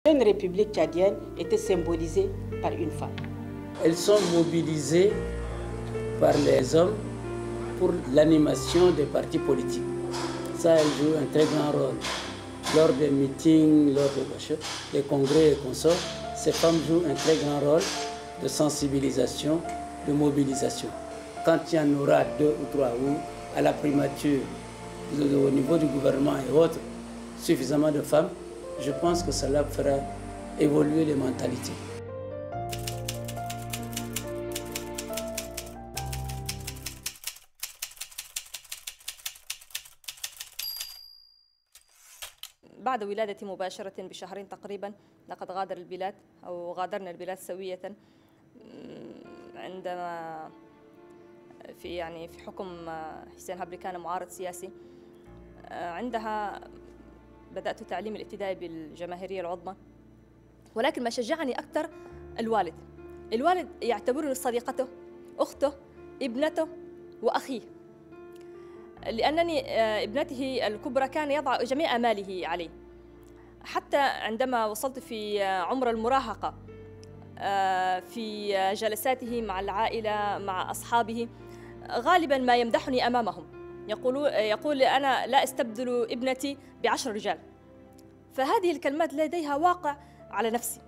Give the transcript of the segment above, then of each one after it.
La jeune République tchadienne était symbolisée par une femme. Elles sont mobilisées par les hommes pour l'animation des partis politiques. Ça, elles jouent un très grand rôle. Lors des meetings, lors des congrès et consorts, ces femmes jouent un très grand rôle de sensibilisation, de mobilisation. Quand il y en aura 2 ou 3 ou à la primature, au niveau du gouvernement et autres, suffisamment de femmes, je pense que cela fera évoluer les mentalités. بعد ولادتي مباشرة بشهرين تقريبا لقد غادر البلاد أو غادرنا البلاد سوية عندما في حكم حسين هبري كان معارض سياسي. عندها بدأت تعليم الابتدائي بالجماهيرية العظمى، ولكن ما شجعني أكثر الوالد يعتبرني صديقته، أخته، ابنته وأخيه، لأنني ابنته الكبرى كان يضع جميع آماله علي. حتى عندما وصلت في عمر المراهقة في جلساته مع العائلة مع أصحابه غالباً ما يمدحني أمامهم، يقول أنا لا أستبدل ابنتي ب10 رجال. فهذه الكلمات لديها واقع على نفسي.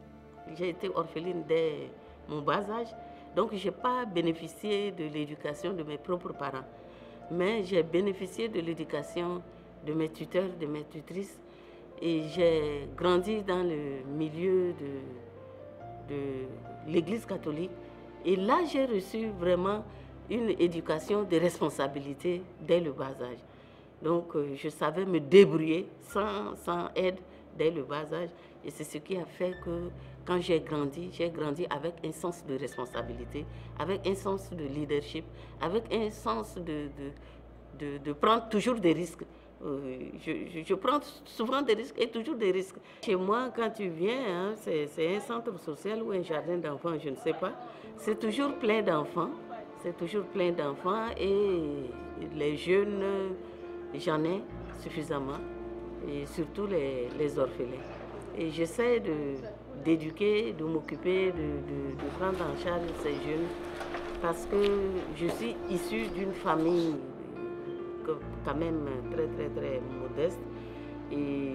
J'ai été orpheline dès mon bas âge, donc je n'ai pas bénéficié de l'éducation de mes propres parents. Mais j'ai bénéficié de l'éducation de mes tuteurs, de mes tutrices, et j'ai grandi dans le milieu de l'Église catholique. Et là, j'ai reçu vraiment une éducation de responsabilité dès le bas âge. Donc, je savais me débrouiller sans aide dès le bas âge. Et c'est ce qui a fait que quand j'ai grandi avec un sens de responsabilité, avec un sens de leadership, avec un sens de prendre toujours des risques. Je prends souvent des risques et toujours des risques. Chez moi, quand tu viens, c'est un centre social ou un jardin d'enfants, je ne sais pas. C'est toujours plein d'enfants. C'est toujours plein d'enfants et les jeunes, j'en ai suffisamment. Et surtout les orphelins. Et j'essaie d'éduquer, de m'occuper, de prendre en charge ces jeunes parce que je suis issue d'une famille quand même très très très modeste et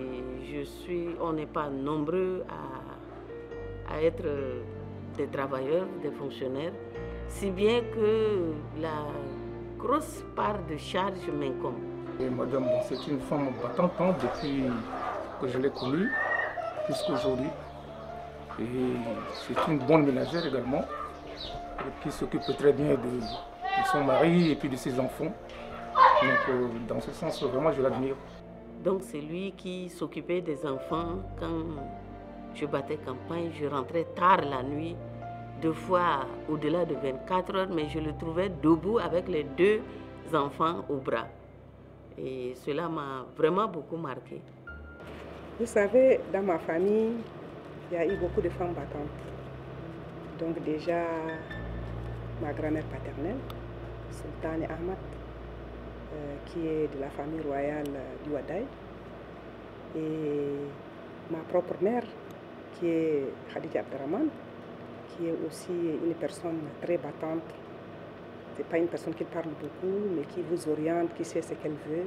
on n'est pas nombreux à être des travailleurs, des fonctionnaires, si bien que la grosse part de charge m'incombe. Madame, c'est une femme battante depuis que je l'ai connue jusqu'à aujourd'hui. Et c'est une bonne ménagère également, qui s'occupe très bien de son mari et puis de ses enfants. Donc dans ce sens, vraiment, je l'admire. Donc c'est lui qui s'occupait des enfants. Quand je battais campagne, je rentrais tard la nuit, 2 fois au-delà de 24 heures, mais je le trouvais debout avec les 2 enfants au bras. Et cela m'a vraiment beaucoup marqué. Vous savez, dans ma famille, il y a eu beaucoup de femmes battantes. Donc déjà, ma grand-mère paternelle, Sultane Ahmad, qui est de la famille royale du Wadaï, et ma propre mère, qui est Khadija Abderrahman, qui est aussi une personne très battante. Ce n'est pas une personne qui parle beaucoup, mais qui vous oriente, qui sait ce qu'elle veut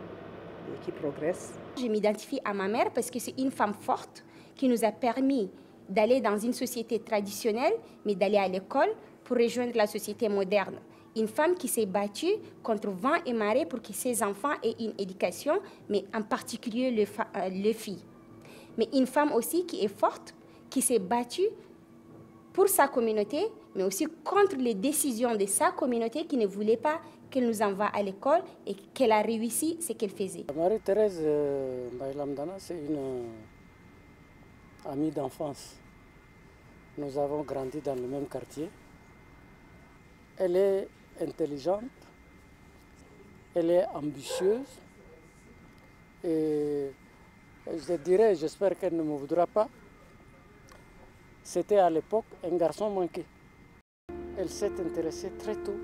et qui progresse. Je m'identifie à ma mère parce que c'est une femme forte qui nous a permis d'aller dans une société traditionnelle, mais d'aller à l'école pour rejoindre la société moderne. Une femme qui s'est battue contre vent et marée pour que ses enfants aient une éducation, mais en particulier les filles. Mais une femme aussi qui est forte, qui s'est battue pour sa communauté, mais aussi contre les décisions de sa communauté qui ne voulait pas qu'elle nous envoie à l'école et qu'elle a réussi ce qu'elle faisait. Marie-Thérèse Mbaye-Lamdana, c'est une amie d'enfance. Nous avons grandi dans le même quartier. Elle est intelligente, elle est ambitieuse et je dirais, j'espère qu'elle ne me voudra pas, c'était à l'époque un garçon manqué. Elle s'est intéressée très tôt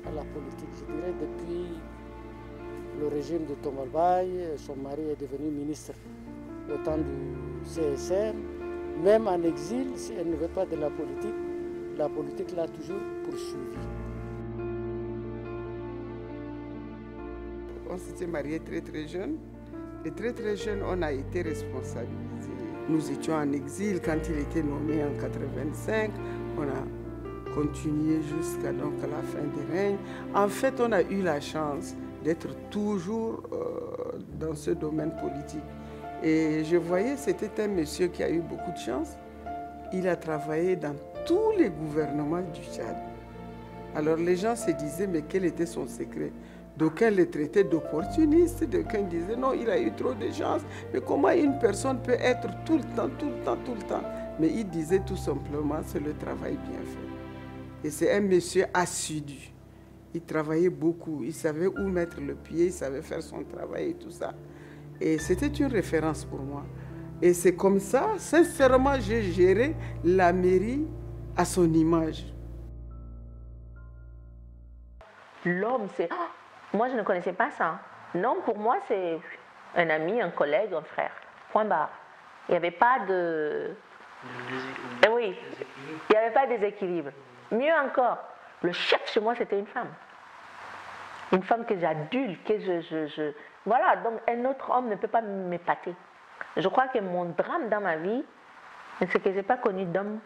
à la politique, je dirais depuis le régime de Tombal Baye. Son mari est devenu ministre au temps du CSR Même en exil, si elle ne veut pas de la politique l'a toujours poursuivie. On s'était mariés très très jeunes. Et très très jeune, on a été responsabilisés. Nous étions en exil quand il était nommé en 85. On a continué jusqu'à donc la fin des règnes. En fait, on a eu la chance d'être toujours dans ce domaine politique. Et je voyais, c'était un monsieur qui a eu beaucoup de chance. Il a travaillé dans tous les gouvernements du Tchad. Alors les gens se disaient, mais quel était son secret? D'aucuns le traitaient d'opportuniste, d'aucuns disaient non, il a eu trop de chance. Mais comment une personne peut être tout le temps? Mais il disait tout simplement, c'est le travail bien fait. Et c'est un monsieur assidu. Il travaillait beaucoup, il savait où mettre le pied, il savait faire son travail et tout ça. Et c'était une référence pour moi. Et c'est comme ça, sincèrement, j'ai géré la mairie à son image. L'homme, c'est... Moi, je ne connaissais pas ça. L'homme, pour moi, c'est un ami, un collègue, un frère. Point barre. Il n'y avait pas de... Oui, il n'y avait pas de déséquilibre. Mieux encore, le chef chez moi, c'était une femme. Une femme que j'adule, que je... Voilà, donc un autre homme ne peut pas m'épater. Je crois que mon drame dans ma vie, c'est que je n'ai pas connu d'homme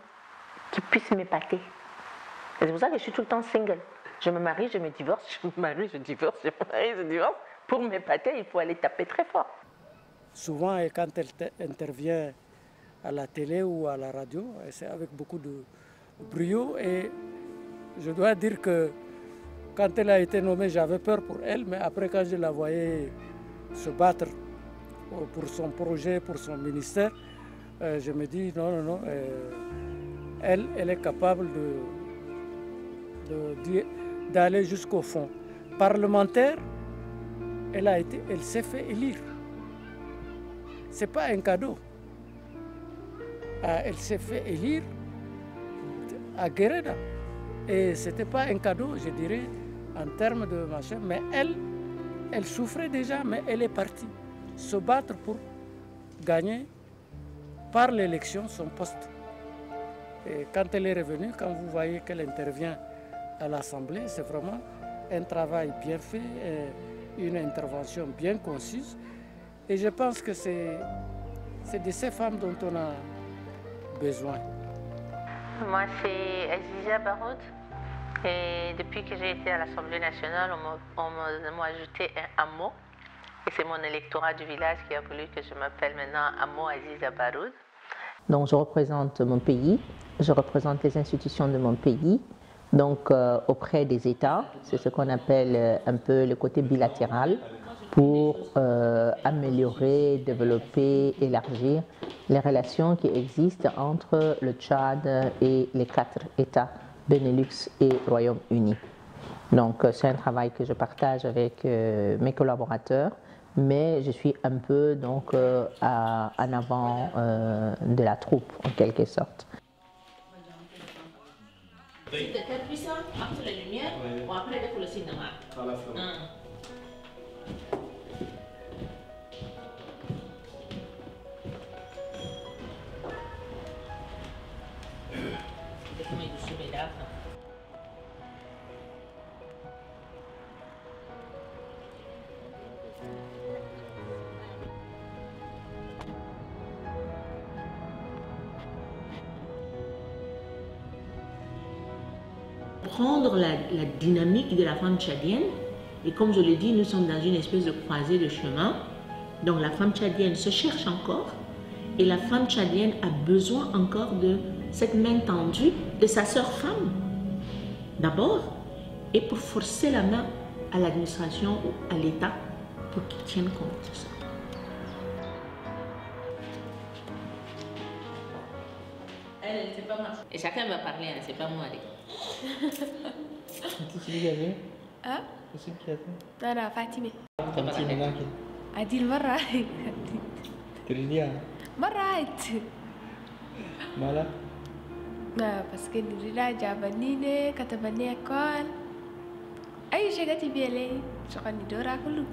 qui puisse m'épater. C'est pour ça que je suis tout le temps single. Je me marie, je me divorce, je me marie, je divorce, je me marie, je divorce. Pour m'épater, il faut aller taper très fort. Souvent, quand elle intervient à la télé ou à la radio, c'est avec beaucoup de brio. Et je dois dire que quand elle a été nommée, j'avais peur pour elle, mais après, quand je la voyais se battre pour son projet, pour son ministère, je me dis non, elle est capable d'aller jusqu'au fond. Parlementaire, elle s'est fait élire. Ce n'est pas un cadeau. Elle s'est fait élire à Guéreda. Et ce n'était pas un cadeau, je dirais, en termes de machin. Mais elle souffrait déjà, mais elle est partie se battre pour gagner par l'élection son poste. Et quand elle est revenue, quand vous voyez qu'elle intervient à l'Assemblée, c'est vraiment un travail bien fait, une intervention bien concise. Et je pense que c'est de ces femmes dont on a besoin. Moi, c'est Aziza Baroud. Et depuis que j'ai été à l'Assemblée nationale, on m'a ajouté un hameau. Et c'est mon électorat du village qui a voulu que je m'appelle maintenant Hameau Aziza Baroud. Donc, je représente mon pays, je représente les institutions de mon pays. Donc, auprès des États, c'est ce qu'on appelle un peu le côté bilatéral pour améliorer, développer, élargir les relations qui existent entre le Tchad et les 4 États, Benelux et Royaume-Uni. Donc, c'est un travail que je partage avec mes collaborateurs, mais je suis un peu donc en avant de la troupe, en quelque sorte. Si tu es puissant, après la lumière, ou après le cinéma. À la fin. Prendre la dynamique de la femme tchadienne, et comme je l'ai dit, nous sommes dans une espèce de croisée de chemin. Donc la femme tchadienne se cherche encore, et la femme tchadienne a besoin encore de cette main tendue de sa sœur femme, d'abord, et pour forcer la main à l'administration ou à l'État pour qu'ils tiennent compte de ça. Elle, c'est pas moi. Et chacun va parler, hein, c'est pas moi. Qui c'est qui a fait? Hein? Qui c'est qui a fait? أنا فاطمة. فاطمة ناكل. عديل مرة. تريديها؟ مرة عيت. مالك؟ ما بس كان رجع جابني كتبني أكل. أي شيء قتي بيلي شغلني دورا كله.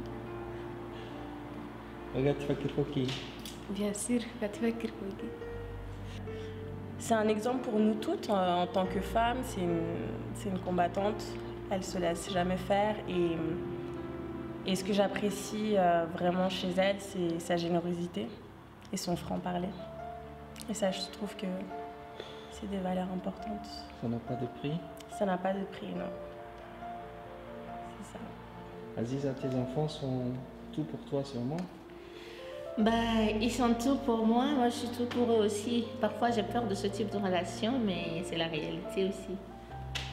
وقعدت تفكر فوقي؟ Bien sûr, قاعد تفكر فوقي. c'est un exemple pour nous toutes en tant que femmes. C'est une combattante, elle se laisse jamais faire. Et ce que j'apprécie vraiment chez elle, c'est sa générosité et son franc-parler. Et ça, je trouve que c'est des valeurs importantes. Ça n'a pas de prix? Ça n'a pas de prix, non. C'est ça. Aziza, tes enfants sont tout pour toi sûrement? Bah, ils sont tout pour moi, moi je suis tout pour eux aussi. Parfois j'ai peur de ce type de relation, mais c'est la réalité aussi.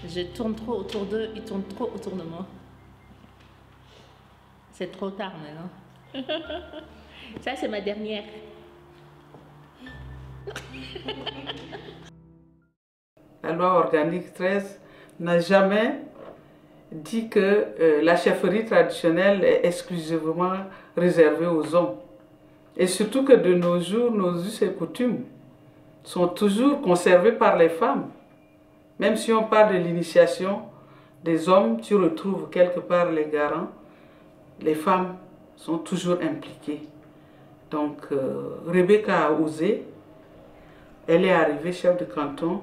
Je tourne trop autour d'eux, ils tournent trop autour de moi. C'est trop tard maintenant. Ça c'est ma dernière. La loi organique 13 n'a jamais dit que la chefferie traditionnelle est exclusivement réservée aux hommes. Et surtout que de nos jours, nos us et coutumes sont toujours conservés par les femmes. Même si on parle de l'initiation des hommes, tu retrouves quelque part les garants. Les femmes sont toujours impliquées. Donc, Rebecca a osé. Elle est arrivée chef de canton,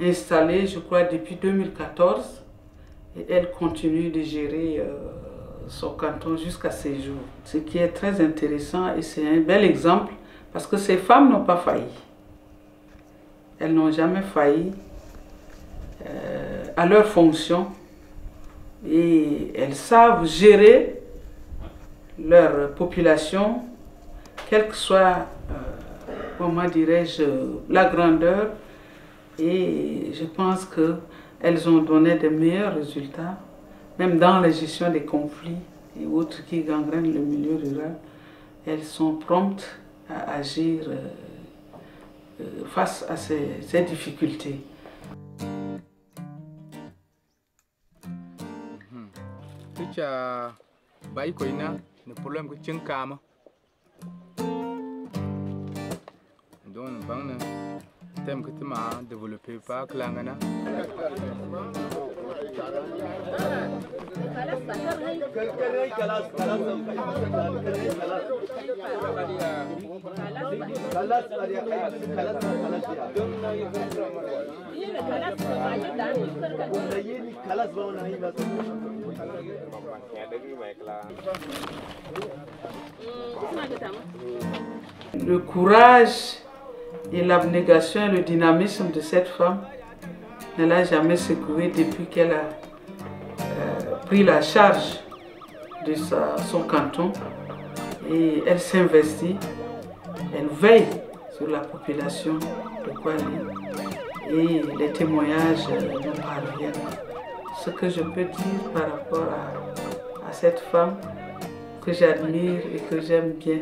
installée, je crois, depuis 2014. Et elle continue de gérer son canton jusqu'à ces jours. Ce qui est très intéressant et c'est un bel exemple parce que ces femmes n'ont pas failli. Elles n'ont jamais failli à leur fonction et elles savent gérer leur population, quelle que soit, comment dirais-je, la grandeur. Et je pense qu'elles ont donné de meilleurs résultats. Même dans la gestion des conflits et autres qui gangrènent le milieu rural, elles sont promptes à agir face à ces difficultés. Tu as le problème que tu as. Donc, thème que tu m'as développé par Klangana. Le courage et l'abnégation et le dynamisme de cette femme ne l'a jamais secouée depuis qu'elle a pris la charge de son canton et elle s'investit, elle veille sur la population de Kwali et les témoignages nous parviennent. Ce que je peux dire par rapport à cette femme que j'admire et que j'aime bien.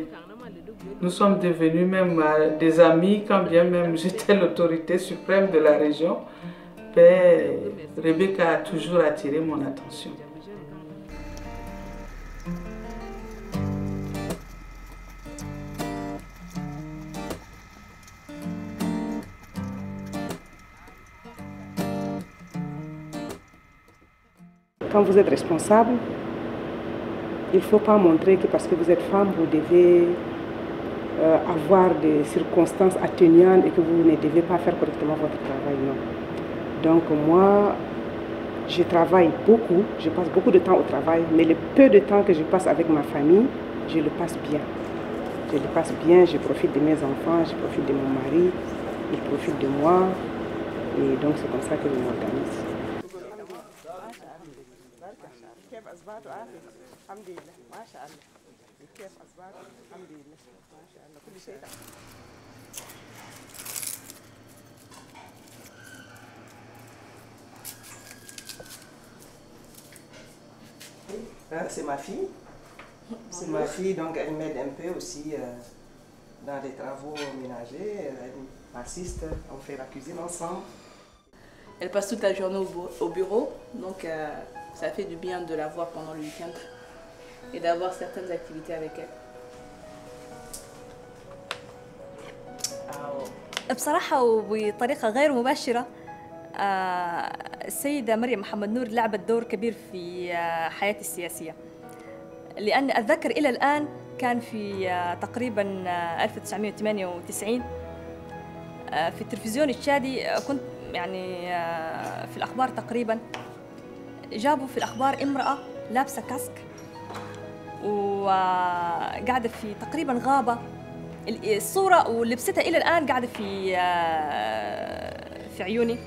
Nous sommes devenus même des amis, quand bien même j'étais l'autorité suprême de la région. Mais Rebecca a toujours attiré mon attention. Quand vous êtes responsable, il ne faut pas montrer que parce que vous êtes femme, vous devez avoir des circonstances atténuantes et que vous ne devez pas faire correctement votre travail, non. Donc moi, je travaille beaucoup, je passe beaucoup de temps au travail, mais le peu de temps que je passe avec ma famille, je le passe bien. Je le passe bien, je profite de mes enfants, je profite de mon mari, il profite de moi, et donc c'est comme ça que je m'organise. C'est ma fille. C'est ma fille, donc elle m'aide un peu aussi dans les travaux ménagers. Elle m'assiste, on fait la cuisine ensemble. Elle passe toute la journée au bureau, donc ça fait du bien de la voir pendant le week-end et d'avoir certaines activités avec elle. بصراحة وبطريقة غير مباشرة السيدة مريم محمد نور لعبت دور كبير في حياتي السياسية، لأن أتذكر إلى الآن كان في تقريبا 1998 في التلفزيون التشادي كنت يعني في الأخبار تقريبا جابوا في الأخبار امرأة لابسة كاسك وقاعدة في تقريبا غابة. الصورة ولبستها إلى الآن قاعدة في عيوني،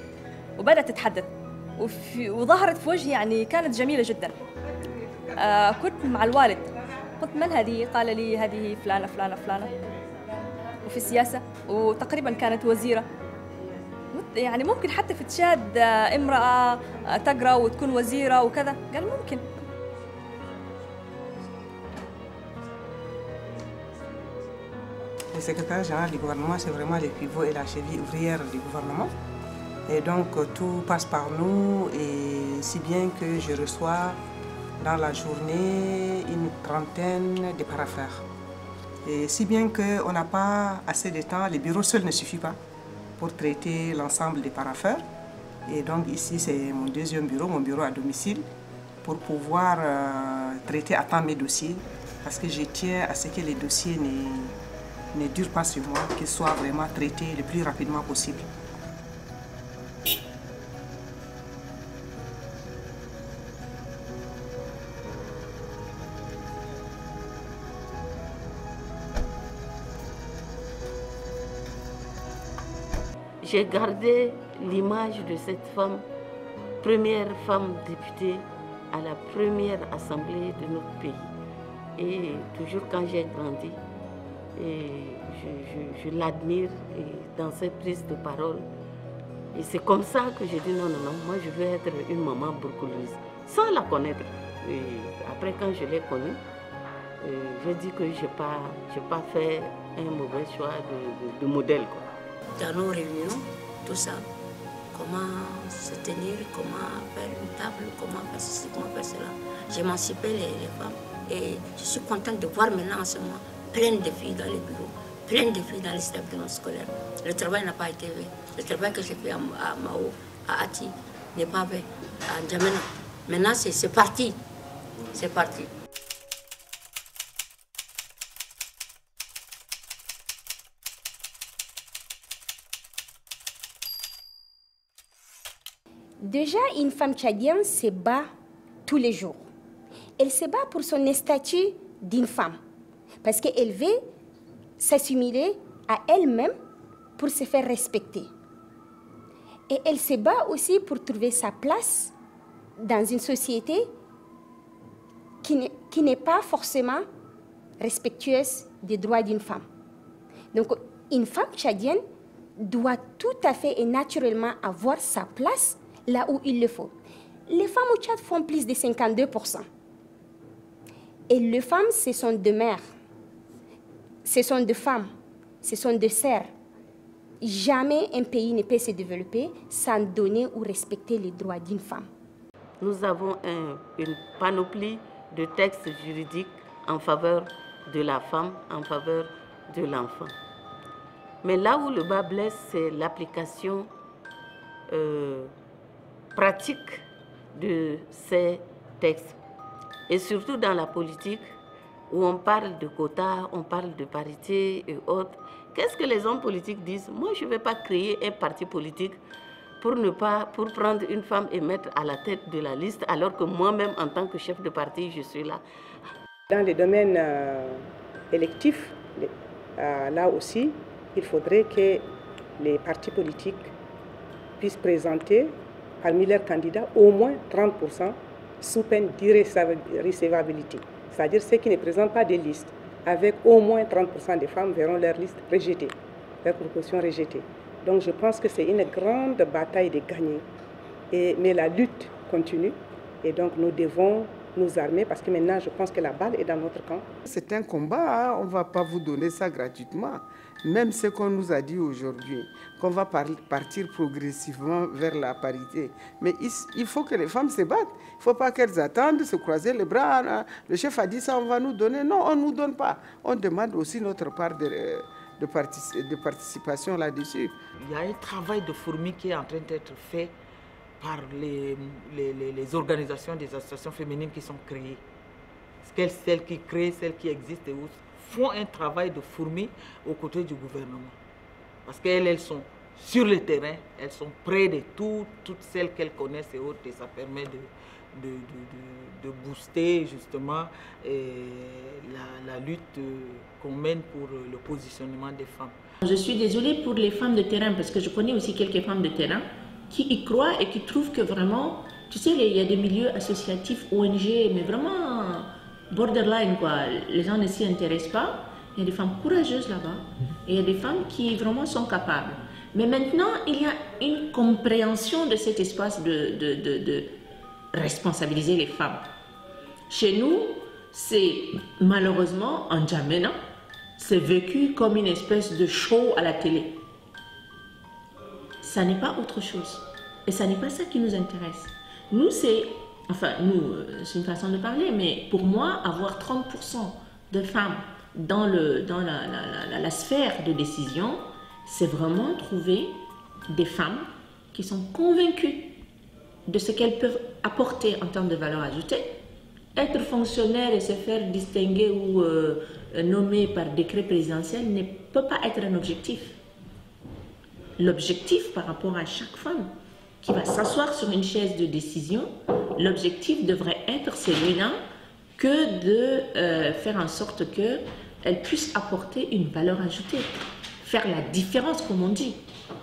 وبدأت تتحدث وظهرت في وجهي، يعني كانت جميلة جدا. كنت مع الوالد، قلت من هذه؟ قال لي هذه فلانة فلانة فلانة وفي السياسة، وتقريبا كانت وزيرة. يعني ممكن حتى في تشاد امرأة تقرأ وتكون وزيرة وكذا؟ قال ممكن. Le secrétaire général du gouvernement, c'est vraiment le pivot et la cheville ouvrière du gouvernement. Et donc tout passe par nous, et si bien que je reçois dans la journée une trentaine de parapheurs. Et si bien qu'on n'a pas assez de temps, le bureau seul ne suffit pas pour traiter l'ensemble des parapheurs. Et donc ici c'est mon deuxième bureau, mon bureau à domicile, pour pouvoir traiter à temps mes dossiers, parce que je tiens à ce que les dossiers ne durent pas sur moi, qu'ils soient vraiment traités le plus rapidement possible. J'ai gardé l'image de cette femme, première femme députée à la première assemblée de notre pays. Et toujours quand j'ai grandi, et je l'admire dans ses prises de parole. Et c'est comme ça que j'ai dit non, non, non, moi je veux être une maman bourgouloise, sans la connaître. Et après, quand je l'ai connue, j'ai dit que je n'ai pas fait un mauvais choix de modèle, quoi. Dans nos réunions, tout ça, comment se tenir, comment faire une table, comment faire ceci, comment faire cela. J'émancipais les femmes et je suis contente de voir maintenant en ce moment plein de filles dans les bureaux, plein de filles dans les établissements scolaires. Le travail n'a pas été fait. Le travail que j'ai fait à Mao, à Ati, n'est pas fait à N'Djamena. Maintenant, c'est parti. C'est parti. Déjà, une femme tchadienne se bat tous les jours. Elle se bat pour son statut d'une femme, parce qu'elle veut s'assimiler à elle-même pour se faire respecter. Et elle se bat aussi pour trouver sa place dans une société qui n'est pas forcément respectueuse des droits d'une femme. Donc, une femme tchadienne doit tout à fait et naturellement avoir sa place là où il le faut. Les femmes au Tchad font plus de 52%. Et les femmes, ce sont des mères, ce sont des femmes, ce sont des sœurs. Jamais un pays ne peut se développer sans donner ou respecter les droits d'une femme. Nous avons une panoplie de textes juridiques en faveur de la femme, en faveur de l'enfant. Mais là où le bas blesse, c'est l'application pratique de ces textes. Et surtout dans la politique, où on parle de quotas, on parle de parité et autres. Qu'est-ce que les hommes politiques disent? Moi, je ne vais pas créer un parti politique pour prendre une femme et mettre à la tête de la liste, alors que moi-même, en tant que chef de parti, je suis là. Dans les domaines électifs, là aussi, il faudrait que les partis politiques puissent présenter parmi leurs candidats au moins 30% sous peine d'irrecevabilité. C'est-à-dire ceux qui ne présentent pas des listes, avec au moins 30% des femmes verront leur liste rejetée, leur proposition rejetée. Donc je pense que c'est une grande bataille de gagner. Mais la lutte continue et donc nous devons nous armer parce que maintenant je pense que la balle est dans notre camp. C'est un combat, hein? On ne va pas vous donner ça gratuitement. Même ce qu'on nous a dit aujourd'hui, qu'on va partir progressivement vers la parité. Mais il faut que les femmes se battent. Il ne faut pas qu'elles attendent, se croiser les bras. Hein? Le chef a dit ça, on va nous donner. Non, on ne nous donne pas. On demande aussi notre part de participation là-dessus. Il y a un travail de fourmi qui est en train d'être fait par les organisations des associations féminines qui sont créées. Celles qui créent, celles qui existent et autres, font un travail de fourmi aux côtés du gouvernement. Parce qu'elles sont sur le terrain, elles sont près de toutes celles qu'elles connaissent et autres, et ça permet de booster justement la lutte qu'on mène pour le positionnement des femmes. Je suis désolée pour les femmes de terrain, parce que je connais aussi quelques femmes de terrain qui y croient et qui trouvent que vraiment, tu sais, il y a des milieux associatifs, ONG, mais vraiment borderline, quoi. Les gens ne s'y intéressent pas. Il y a des femmes courageuses là-bas et il y a des femmes qui vraiment sont capables. Mais maintenant, il y a une compréhension de cet espace de responsabiliser les femmes. Chez nous, c'est malheureusement en N'Djamena, c'est vécu comme une espèce de show à la télé. Ça n'est pas autre chose. Et ça n'est pas ça qui nous intéresse. Nous, c'est une façon de parler, mais pour moi, avoir 30% de femmes dans la sphère de décision, c'est vraiment trouver des femmes qui sont convaincues de ce qu'elles peuvent apporter en termes de valeur ajoutée. Être fonctionnaire et se faire distinguer ou nommer par décret présidentiel ne peut pas être un objectif. L'objectif par rapport à chaque femme qui va s'asseoir sur une chaise de décision, l'objectif devrait être celui-là que de faire en sorte qu'elle puisse apporter une valeur ajoutée, faire la différence comme on dit,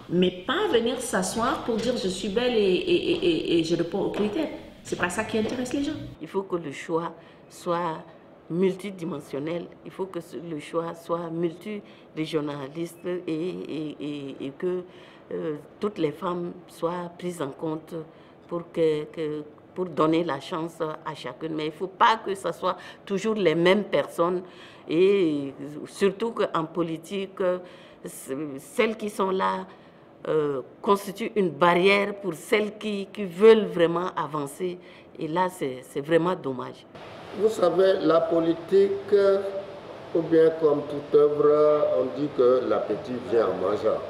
mais pas venir s'asseoir pour dire je suis belle et je réponds aux critères. C'est pas ça qui intéresse les gens. Il faut que le choix soit multidimensionnel, il faut que le choix soit multirégionaliste et que toutes les femmes soient prises en compte pour donner la chance à chacune. Mais il ne faut pas que ce soit toujours les mêmes personnes et surtout qu'en politique, celles qui sont là constituent une barrière pour celles qui veulent vraiment avancer. Et là, c'est vraiment dommage. Vous savez, la politique, ou bien comme toute œuvre, on dit que l'appétit vient en mangeant.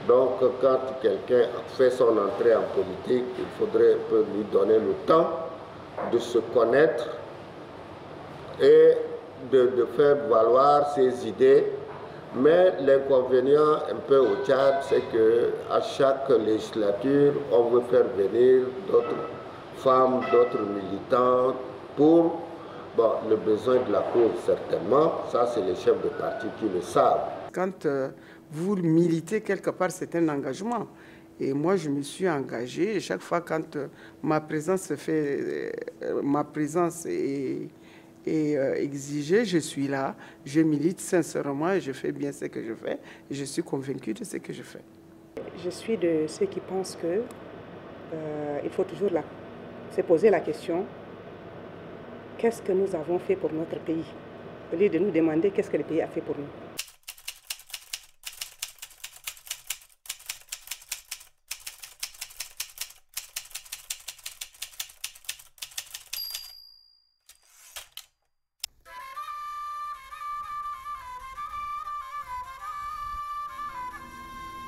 Donc, quand quelqu'un fait son entrée en politique, il faudrait un peu lui donner le temps de se connaître et de faire valoir ses idées. Mais l'inconvénient un peu au Tchad, c'est qu'à chaque législature, on veut faire venir d'autres femmes, d'autres militants pour le besoin de la cause, certainement. Ça, c'est les chefs de parti qui le savent. Quand vous militez quelque part, c'est un engagement. Et moi, je me suis engagée. Et chaque fois, quand ma présence est exigée, je suis là. Je milite sincèrement et je fais bien ce que je fais. Et je suis convaincue de ce que je fais. Je suis de ceux qui pensent que il faut toujours se poser la question: qu'est-ce que nous avons fait pour notre pays, au lieu de nous demander qu'est-ce que le pays a fait pour nous.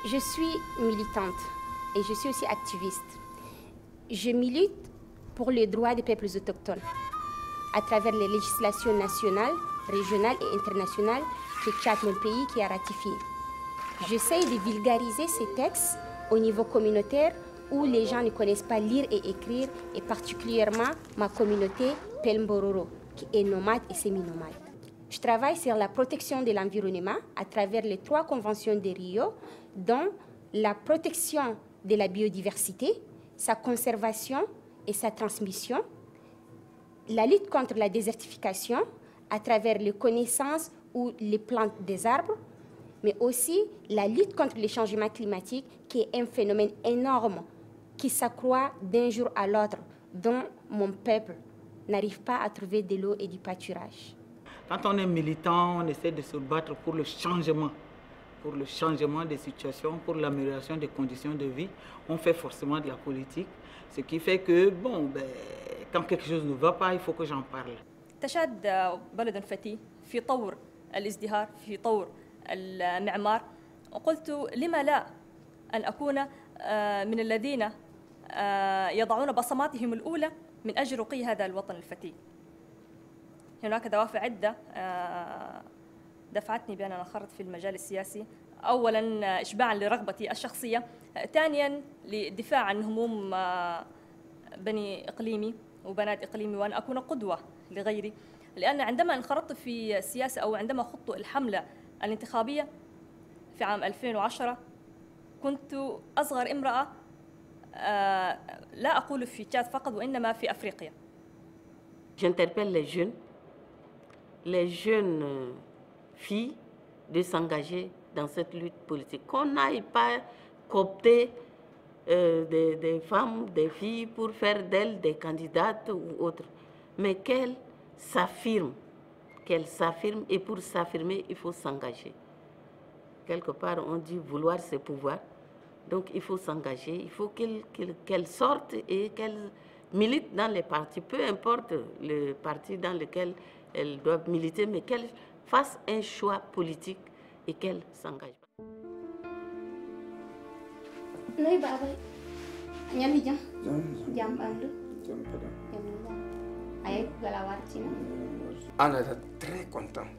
Je suis militante et je suis aussi activiste. Je milite pour les droits des peuples autochtones à travers les législations nationales, régionales et internationales que Tchad, mon pays, qui a ratifiées. J'essaie de vulgariser ces textes au niveau communautaire où les gens ne connaissent pas lire et écrire, et particulièrement ma communauté Pelmbororo, qui est nomade et semi-nomade. Je travaille sur la protection de l'environnement à travers les 3 conventions de Rio, dont la protection de la biodiversité, sa conservation et sa transmission, la lutte contre la désertification à travers les connaissances ou les plantes des arbres, mais aussi la lutte contre le changement climatique, qui est un phénomène énorme qui s'accroît d'un jour à l'autre, dont mon peuple n'arrive pas à trouver de l'eau et du pâturage. Quand on est militant, on essaie de se battre pour le changement des situations, pour l'amélioration des conditions de vie. On fait forcément de la politique, ce qui fait que, quand quelque chose ne va pas, il faut que j'en parle. تشاد بلد فتي في طور الازدهار، في طور المعمار، وقلت لما لا أن أكون من الذين يضعون بصماتهم الأولى من أجل رقي هذا الوطن الفتي. هناك دوافع عدة دفعتني بأن أنا أنخرط في المجال السياسي. أولا إشباعا لرغبتي الشخصية، ثانيا للدفاع عن هموم بني إقليمي وبنات إقليمي، وأن أكون قدوة لغيري. لأن عندما انخرطت في السياسة أو عندما خضت الحملة الانتخابية في عام 2010 كنت أصغر امرأة، لا أقول في تشاد فقط وإنما في أفريقيا. J'interpelle les jeunes filles de s'engager dans cette lutte politique. Qu'on n'aille pas coopter des femmes, des filles pour faire d'elles des candidates ou autres, mais qu'elles s'affirment, et pour s'affirmer, il faut s'engager. Quelque part, on dit vouloir c'est pouvoir, donc il faut s'engager, il faut qu'elles sortent et qu'elles militent dans les partis, peu importe le parti dans lequel elles doivent militer, mais qu'elles fassent un choix politique et qu'elles s'engagent. Non, baba. Nyami jam. Jam andu. Jam pada. Ayek galawartina. Ana da très content.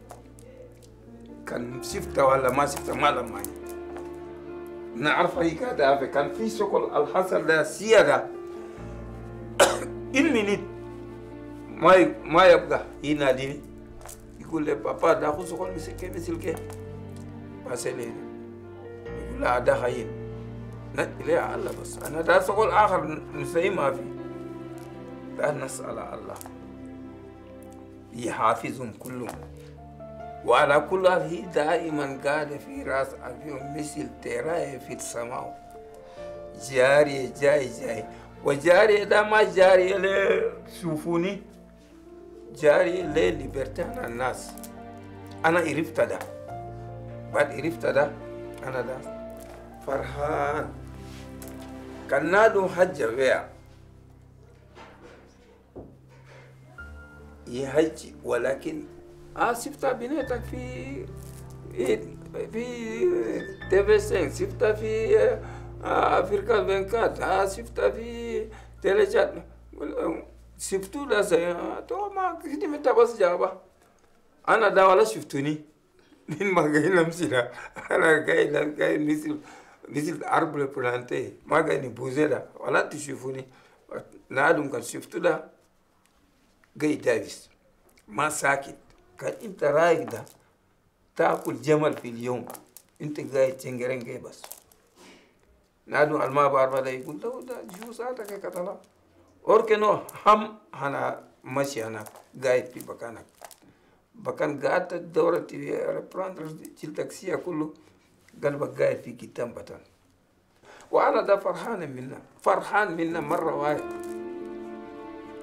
Kan sifta wala ma sifta mala mai. Na arfa hika da ave kan fi sokol al hasan da siyada. Une minute. ما يبقى يناديني يقول لي بابا داخل سكون مثل بس لي يقول لا ده خاين لا الله بس انا ده سكون اخر نسي ما في ده نسال الله يحافظهم كلهم وعلى كل هذه دائما قاعد في راس أبيهم مثل تراي في السماء جاري جاي وجاري ده ما جاري اللي شوفوني جاري لي ليبرتي على الناس. أنا عرفت ده بعد عرفت ده أنا ده فرحان كان نادو حجة بيع يهجي ولكن شفتها بنيتك في TV5 شفتها في أفريقيا بنكات شفتها في تلجات شفتوا لا تو ما كنت متبص جابا أنا دا ولا شفتوني من ما جاي نمسينا أنا جاي مثل أربع بلانتي ما جاي نبوزه دا ولا تشوفوني نادم كان شفتوا دا جاي دافيس ما ساكت كان انت رايق ده تاكل جمل في اليوم انت جاي تنجرن جاي بس نادو الماء باربا ده يقول ده جو ساعتك كتلا اور كنو هم انا ماشي انا جاي في بكانك بكان قاعد الدورة تي ريبراندر تاكسيا كله قلبك جاي في كتاب بتان وانا ده فرحان منا مرة واحد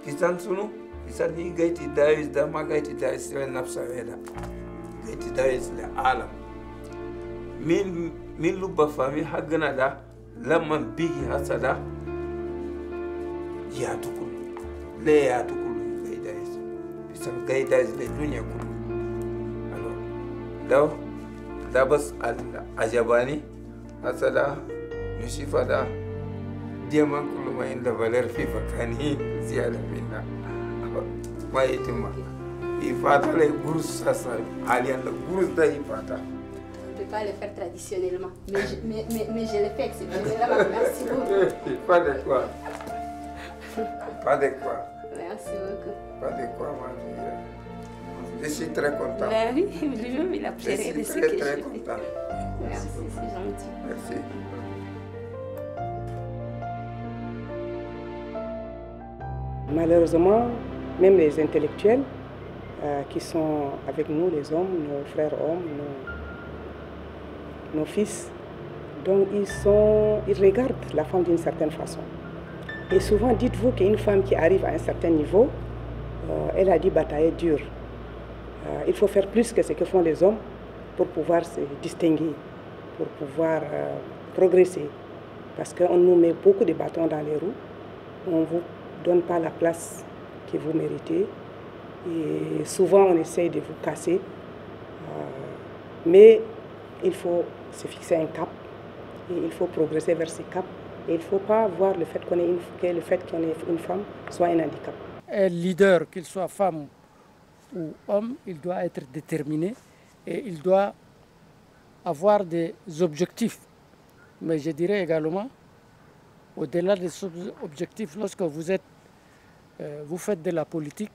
كيسان سنو إذا هي جاي تدايز ده ما جاي تدايز لنفسها هذا جاي تدايز للعالم مين لو بفهمي حقنا ده لما بيجي هسه ده ياتو كله ليه ياتو كله جاي دايز إذا جاي دايز للدنيا كله ده بس العجباني هسه ده نشوف ده ديما كل ما عنده فالير في مكانه زيادة منا ما يتم يفاتا لي غروس ساسا عليا الغروس ده يفاتا. Je ne peux pas le faire traditionnellement, mais je le fais exceptionnellement. Merci beaucoup. Pas de quoi. Pas de quoi. Merci beaucoup. Pas de quoi, ma vie. Je suis très content. Ben oui, lui-même il a pleuré de ce que je très content. Merci, c'est gentil. Merci. Malheureusement, même les intellectuels qui sont avec nous, les hommes, nos frères hommes, nos fils, donc ils regardent la femme d'une certaine façon. Et souvent, dites-vous qu'une femme qui arrive à un certain niveau, elle a dû batailler dur. Il faut faire plus que ce que font les hommes pour pouvoir se distinguer, pour pouvoir progresser. Parce qu'on nous met beaucoup de bâtons dans les roues, on ne vous donne pas la place que vous méritez. Et souvent, on essaye de vous casser. Mais il faut se fixer un cap et il faut progresser vers ce cap. Et il ne faut pas voir le fait qu'on ait une femme soit un handicap. Un leader, qu'il soit femme ou homme, il doit être déterminé et il doit avoir des objectifs. Mais je dirais également, au-delà des objectifs, lorsque vous faites de la politique,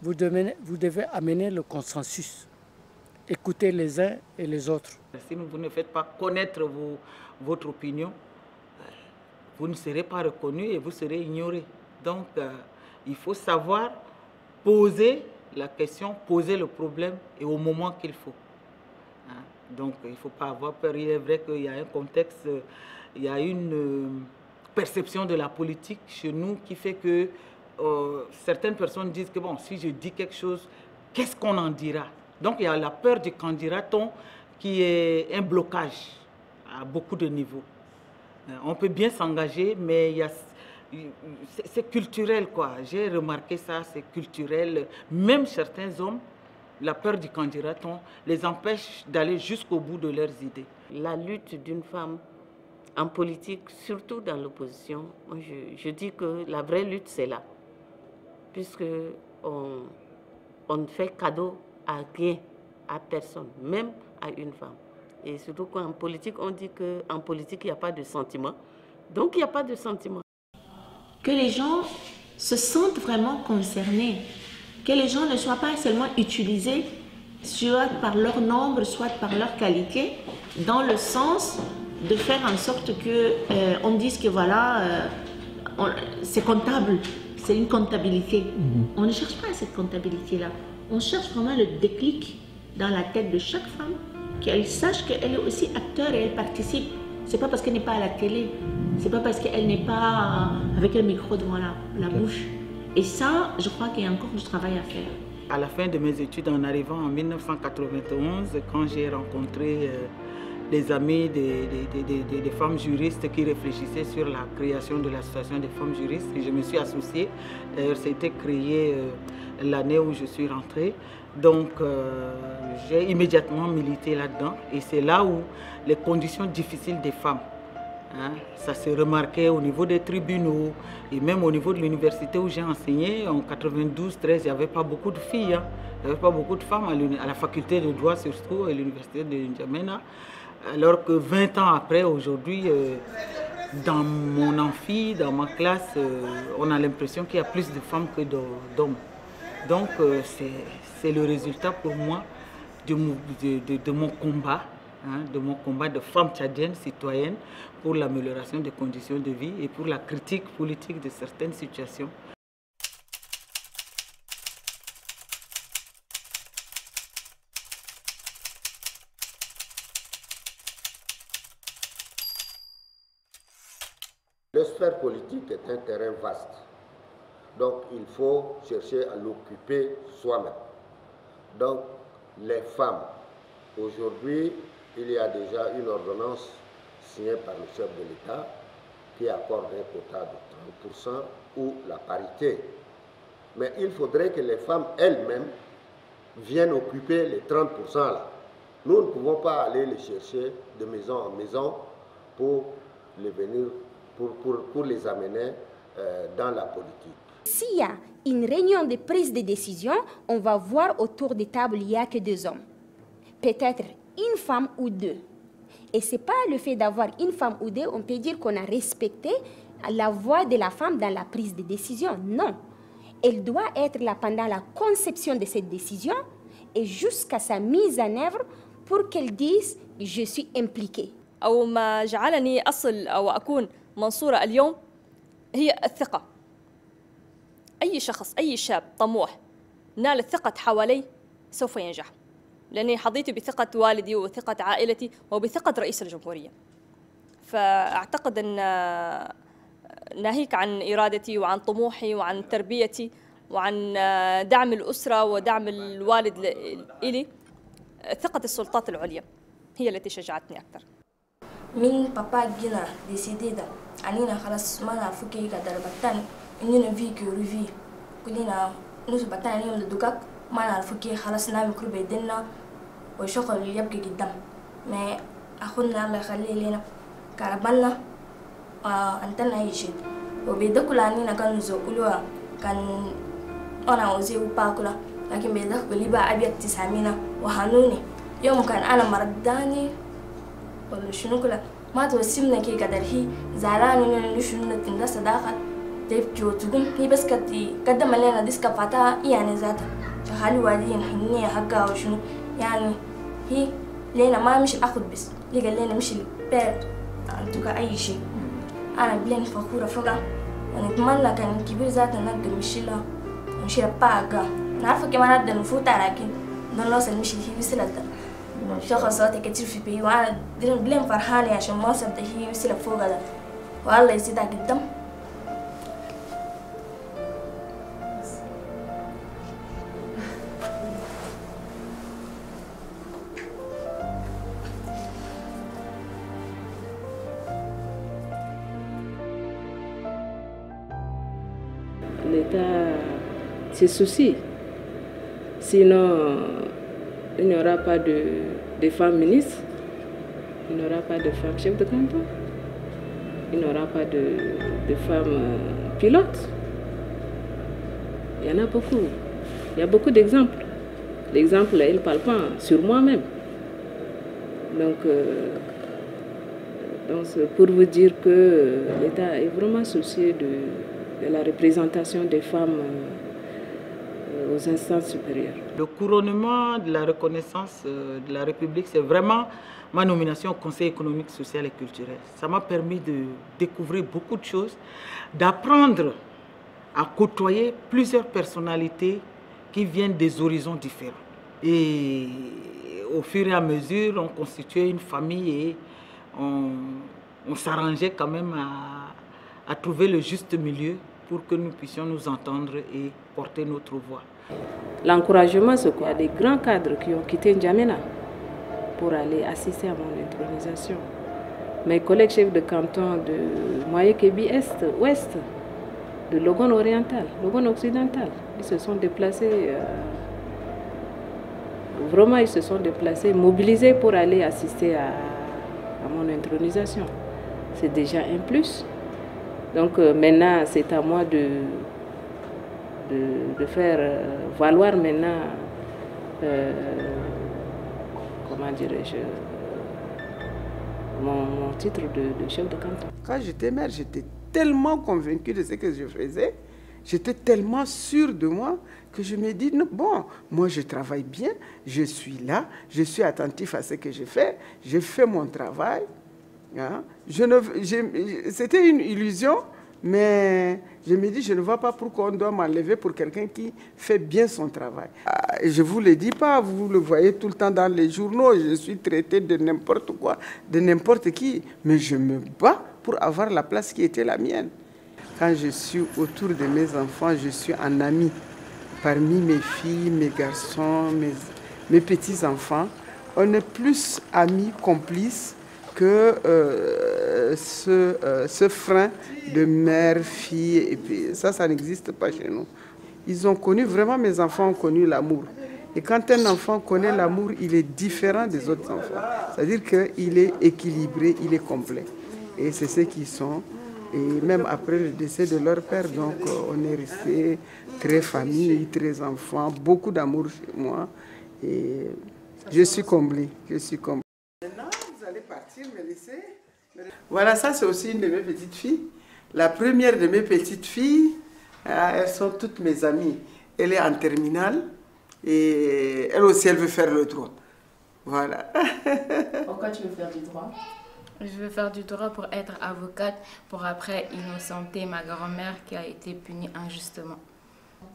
vous devez amener le consensus, écouter les uns et les autres. Si vous ne faites pas connaître votre opinion, vous ne serez pas reconnu et vous serez ignoré. Donc, il faut savoir poser la question, poser le problème et au moment qu'il faut. Donc, il ne faut pas avoir peur. Il est vrai qu'il y a un contexte, il y a une perception de la politique chez nous qui fait que certaines personnes disent que bon, si je dis quelque chose, qu'est-ce qu'on en dira? Donc, il y a la peur du qu'en dira-t-on qui est un blocage à beaucoup de niveaux. On peut bien s'engager, mais c'est culturel, quoi. J'ai remarqué ça, c'est culturel. Même certains hommes, la peur du qu'en dira-t-on les empêche d'aller jusqu'au bout de leurs idées. La lutte d'une femme en politique, surtout dans l'opposition, je dis que la vraie lutte, c'est là. Puisque on ne fait cadeau à rien, à personne, même à une femme. Et surtout qu'en politique, on dit qu'en politique, il n'y a pas de sentiment. Donc, il n'y a pas de sentiment. Que les gens se sentent vraiment concernés. Que les gens ne soient pas seulement utilisés, soit par leur nombre, soit par leur qualité, dans le sens de faire en sorte qu'on dise que voilà, c'est comptable, c'est une comptabilité. On ne cherche pas cette comptabilité-là. On cherche vraiment le déclic dans la tête de chaque femme, qu'elle sache qu'elle est aussi acteur et elle participe. C'est pas parce qu'elle n'est pas à la télé, c'est pas parce qu'elle n'est pas avec un micro devant la bouche. Et ça, je crois qu'il y a encore du travail à faire. À la fin de mes études, en arrivant en 1991, quand j'ai rencontré des amis des femmes juristes qui réfléchissaient sur la création de l'association des femmes juristes, et je me suis associée. D'ailleurs, c'était créé l'année où je suis rentrée. Donc, j'ai immédiatement milité là-dedans. Et c'est là où les conditions difficiles des femmes, ça s'est remarqué au niveau des tribunaux et même au niveau de l'université où j'ai enseigné. En 92-13, il n'y avait pas beaucoup de filles. Il n'y avait pas beaucoup de femmes à la faculté de droit, surtout à l'université de N'Djamena. Alors que 20 ans après, aujourd'hui, dans mon amphi, dans ma classe, on a l'impression qu'il y a plus de femmes que d'hommes. Donc, c'est le résultat pour moi de mon combat, de mon combat de femme tchadienne, citoyenne, pour l'amélioration des conditions de vie et pour la critique politique de certaines situations. La sphère politique est un terrain vaste. Donc, il faut chercher à l'occuper soi-même. Donc, les femmes, aujourd'hui, il y a déjà une ordonnance signée par le chef de l'État qui accorde un quota de 30% ou la parité. Mais il faudrait que les femmes elles-mêmes viennent occuper les 30% là. Nous ne pouvons pas aller les chercher de maison en maison pour les amener dans la politique. S'il y a une réunion de prise de décision, on va voir autour des tables, il n'y a que 2 hommes. Peut-être une femme ou 2. Et ce n'est pas le fait d'avoir une femme ou 2, on peut dire qu'on a respecté la voix de la femme dans la prise de décision. Non. Elle doit être là pendant la conception de cette décision et jusqu'à sa mise en œuvre pour qu'elle dise « je suis impliquée ». أو ما جعلني أصل أو أكون منصورة اليوم هي الثقة. أي شخص، أي شاب طموح نال الثقة حواليه سوف ينجح، لأني حظيت بثقة والدي وثقة عائلتي وبثقة رئيس الجمهورية. فأعتقد أن ناهيك عن إرادتي وعن طموحي وعن تربيتي وعن دعم الأسرة ودعم الوالد إلي، ثقة السلطات العليا هي التي شجعتني أكثر. من بابا جينا ديسيديدا أنينا خلاص ما نفكي كدر بطن إننا في كوريفي كلنا نوس بطن اليوم لدوكك ما نفكي خلاص نعمل كل بيدنا وشغل يبقى قدام ما أخونا الله يخليه لنا كربنا أنتنا أي شيء وبيدك لانينا كانوا زوجلوا كان أنا وزي وباكلا لكن بيدك اللي بقى أبيت تسامينا وهنوني يوم كان أنا مرداني ولا شنو كلا ما توسمنا كي قدر هي زعلان شنو نتندى صداقة تبكي وتقوم هي بس قدم لنا ديسكا فتاة يعني ذاتها شغالي والدين حنية حقها وشنو يعني هي لينا ما مش أخذ بس لقى لينا مش البير تبقى أي شيء أنا بلين فخورة فقط ونتمنى كان كبير ذاتنا نقدر نشيلها ونشيلها باقة نعرف كمان نقدر نفوتها لكن دون نوصل مش اللي هي وصلت شخصات كتير في بي وأنا بلين فرحانة عشان ما وصلت هي وصلت فوق ده والله يزيدها قدام. L'État se soucie. Sinon, il n'y aura pas de femmes ministres, il n'y aura pas de femmes chefs de canton, il n'y aura pas de femmes pilotes. Il y en a beaucoup. Il y a beaucoup d'exemples. L'exemple, il ne parle pas sur moi-même. Donc, pour vous dire que l'État est vraiment soucieux de la représentation des femmes aux instances supérieures. Le couronnement de la reconnaissance de la République, c'est vraiment ma nomination au Conseil économique, social et culturel. Ça m'a permis de découvrir beaucoup de choses, d'apprendre à côtoyer plusieurs personnalités qui viennent des horizons différents. Et au fur et à mesure, on constituait une famille et on s'arrangeait quand même à trouver le juste milieu pour que nous puissions nous entendre et porter notre voix. L'encouragement, c'est quoi? Des grands cadres qui ont quitté N'Djamena pour aller assister à mon intronisation. Mes collègues chefs de canton de Moyen-Kébi Est, Ouest, de Logon Oriental, Logon Occidental, ils se sont déplacés, vraiment ils se sont déplacés, mobilisés pour aller assister à mon intronisation. C'est déjà un plus. Donc maintenant, c'est à moi de faire valoir maintenant, comment dirais-je, mon titre de chef de canton. Quand j'étais maire, j'étais tellement convaincue de ce que je faisais, j'étais tellement sûre de moi que je me dis, non, bon, moi je travaille bien, je suis là, je suis attentif à ce que je fais mon travail. Hein. C'était une illusion, mais je me dis, je ne vois pas pourquoi on doit m'enlever pour quelqu'un qui fait bien son travail. Je ne vous le dis pas, vous le voyez tout le temps dans les journaux, je suis traité de n'importe quoi, de n'importe qui, mais je me bats pour avoir la place qui était la mienne. Quand je suis autour de mes enfants, je suis un ami. Parmi mes filles, mes garçons, mes petits-enfants, on est plus amis, complices que ce frein de mère, fille, et puis ça n'existe pas chez nous. Ils ont connu, vraiment mes enfants ont connu l'amour. Et quand un enfant connaît l'amour, il est différent des autres enfants. C'est-à-dire qu'il est équilibré, il est complet. Et c'est ce qu'ils sont. Et même après le décès de leur père, donc on est resté très famille, très enfant, beaucoup d'amour chez moi. Et je suis comblée, je suis comblée. Maintenant, vous allez partir, me laisser. Voilà, ça c'est aussi une de mes petites filles. La première de mes petites filles, elles sont toutes mes amies. Elle est en terminale et elle aussi, elle veut faire le droit. Voilà. Pourquoi tu veux faire du droit? Je veux faire du droit pour être avocate, pour après innocenter ma grand-mère qui a été punie injustement.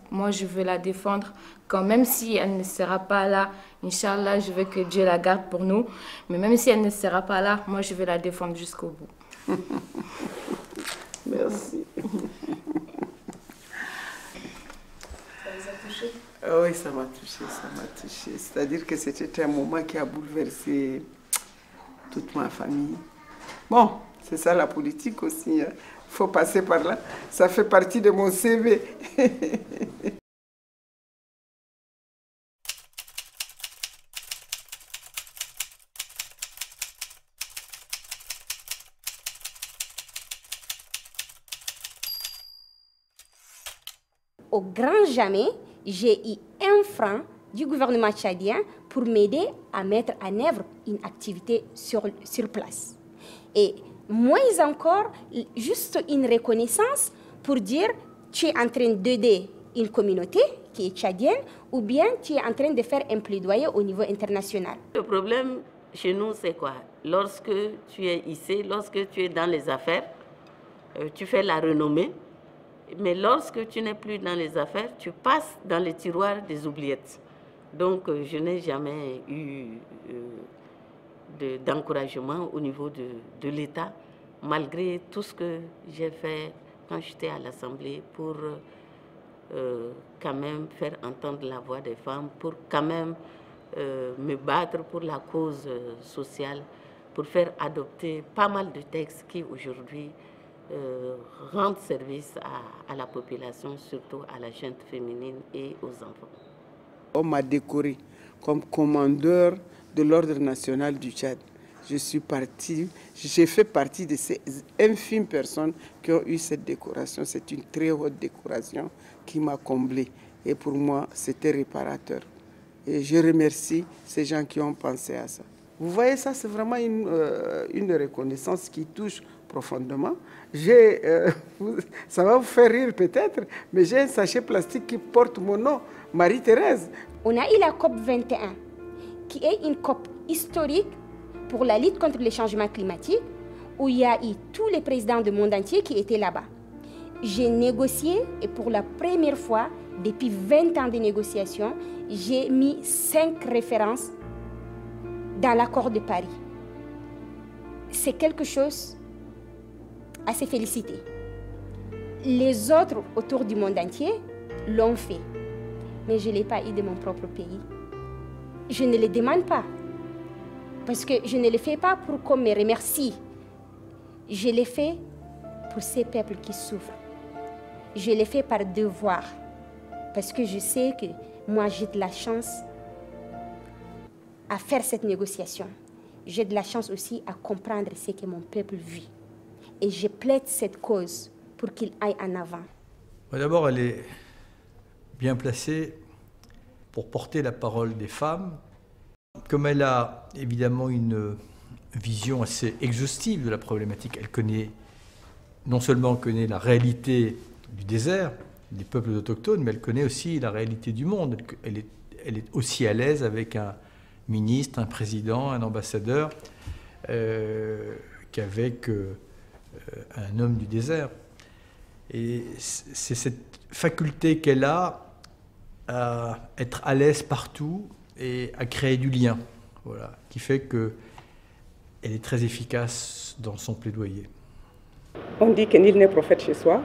Moi, je veux la défendre, quand même si elle ne sera pas là, Inch'Allah, je veux que Dieu la garde pour nous. Mais même si elle ne sera pas là, moi, je vais la défendre jusqu'au bout. Merci. Ça vous a touché? Oui, ça m'a touché, ça m'a touché. C'est-à-dire que c'était un moment qui a bouleversé toute ma famille. Bon, c'est ça la politique aussi. Il faut passer par là. Ça fait partie de mon CV. Au grand jamais, j'ai eu 1 franc du gouvernement tchadien pour m'aider à mettre en œuvre une activité sur place. Et moins encore, juste une reconnaissance pour dire tu es en train d'aider une communauté qui est tchadienne ou bien tu es en train de faire un plaidoyer au niveau international. Le problème chez nous, c'est quoi? Lorsque tu es ici, lorsque tu es dans les affaires, tu fais la renommée. Mais lorsque tu n'es plus dans les affaires, tu passes dans les tiroirs des oubliettes. Donc, je n'ai jamais eu d'encouragement au niveau de l'État, malgré tout ce que j'ai fait quand j'étais à l'Assemblée pour quand même faire entendre la voix des femmes, pour quand même me battre pour la cause sociale, pour faire adopter pas mal de textes qui aujourd'hui rendent service à la population, surtout à la gente féminine et aux enfants. On m'a décoré comme commandeur de l'Ordre national du Tchad. J'ai fait partie de ces infimes personnes qui ont eu cette décoration. C'est une très haute décoration qui m'a comblé. Et pour moi, c'était réparateur. Et je remercie ces gens qui ont pensé à ça. Vous voyez, ça, c'est vraiment une reconnaissance qui touche profondément. Ça va vous faire rire peut-être, mais j'ai un sachet plastique qui porte mon nom, Marie-Thérèse. On a eu la COP 21, qui est une COP historique pour la lutte contre les changements climatiques, où il y a eu tous les présidents du monde entier qui étaient là-bas. J'ai négocié, et pour la première fois, depuis 20 ans de négociations, j'ai mis 5 références dans l'accord de Paris. C'est quelque chose à se féliciter. Les autres autour du monde entier l'ont fait, mais je ne l'ai pas eu de mon propre pays. Je ne le demande pas, parce que je ne le fais pas pour qu'on me remercie. Je le fais pour ces peuples qui souffrent. Je le fais par devoir, parce que je sais que moi j'ai de la chance à faire cette négociation. J'ai de la chance aussi à comprendre ce que mon peuple vit. Et je plaide cette cause pour qu'il aille en avant. D'abord, elle est bien placée pour porter la parole des femmes. Comme elle a évidemment une vision assez exhaustive de la problématique, elle connaît, non seulement connaît la réalité du désert, des peuples autochtones, mais elle connaît aussi la réalité du monde. Elle est aussi à l'aise avec un ministre, un président, un ambassadeur, qu'avec un homme du désert. Et c'est cette faculté qu'elle a à être à l'aise partout et à créer du lien, voilà, qui fait qu'elle est très efficace dans son plaidoyer. On dit que nul n'est prophète chez soi,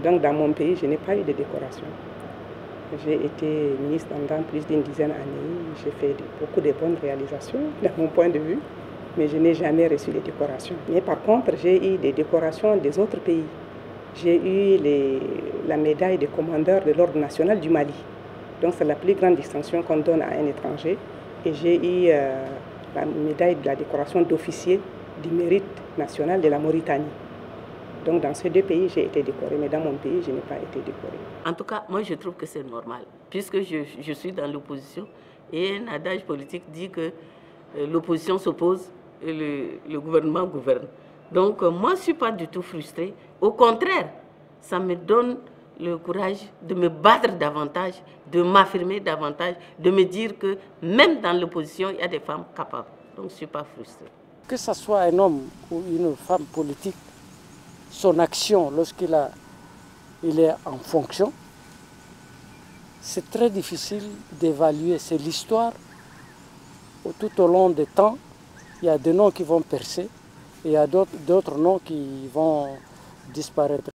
donc dans mon pays, je n'ai pas eu de décoration. J'ai été ministre pendant plus d'une dizaine d'années, j'ai fait beaucoup de bonnes réalisations, de mon point de vue, mais je n'ai jamais reçu de décoration. Mais par contre, j'ai eu des décorations des autres pays. J'ai eu la médaille de commandeur de l'Ordre national du Mali. Donc c'est la plus grande distinction qu'on donne à un étranger. Et j'ai eu la médaille de la décoration d'officier du mérite national de la Mauritanie. Donc dans ces deux pays, j'ai été décorée, mais dans mon pays, je n'ai pas été décorée. En tout cas, moi je trouve que c'est normal, puisque je suis dans l'opposition et un adage politique dit que l'opposition s'oppose et le gouvernement gouverne. Donc moi je ne suis pas du tout frustrée. Au contraire, ça me donne le courage de me battre davantage, de m'affirmer davantage, de me dire que même dans l'opposition, il y a des femmes capables. Donc je ne suis pas frustrée. Que ce soit un homme ou une femme politique, son action lorsqu'il est en fonction, c'est très difficile d'évaluer. C'est l'histoire. Tout au long des temps, il y a des noms qui vont percer et il y a d'autres noms qui vont disparaître.